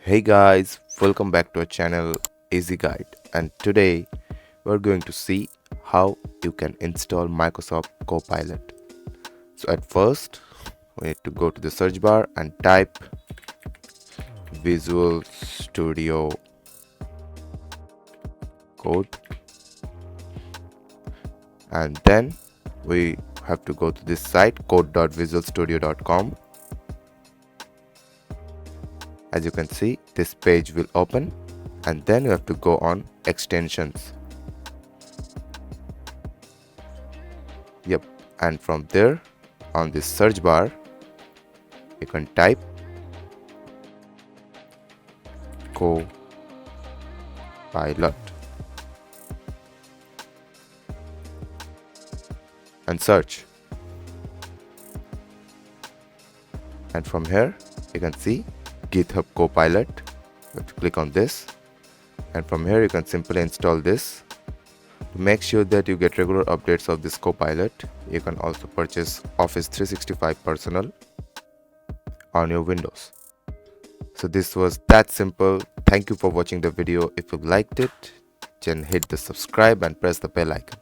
Hey guys, welcome back to our channel Easy Guide, and today we're going to see how you can install Microsoft Copilot. So at first we need to go to the search bar and type Visual Studio Code, and then we have to go to this site code.visualstudio.com. As you can see, this page will open, and then you have to go on extensions. Yep, and from there on this search bar you can type Copilot and search, and from here you can see GitHub Copilot. You have to click on this, and from here you can simply install this. To make sure that you get regular updates of this Copilot, you can also purchase Office 365 Personal on your Windows. So this was that simple. Thank you for watching the video. If you liked it, then hit the subscribe and press the bell icon.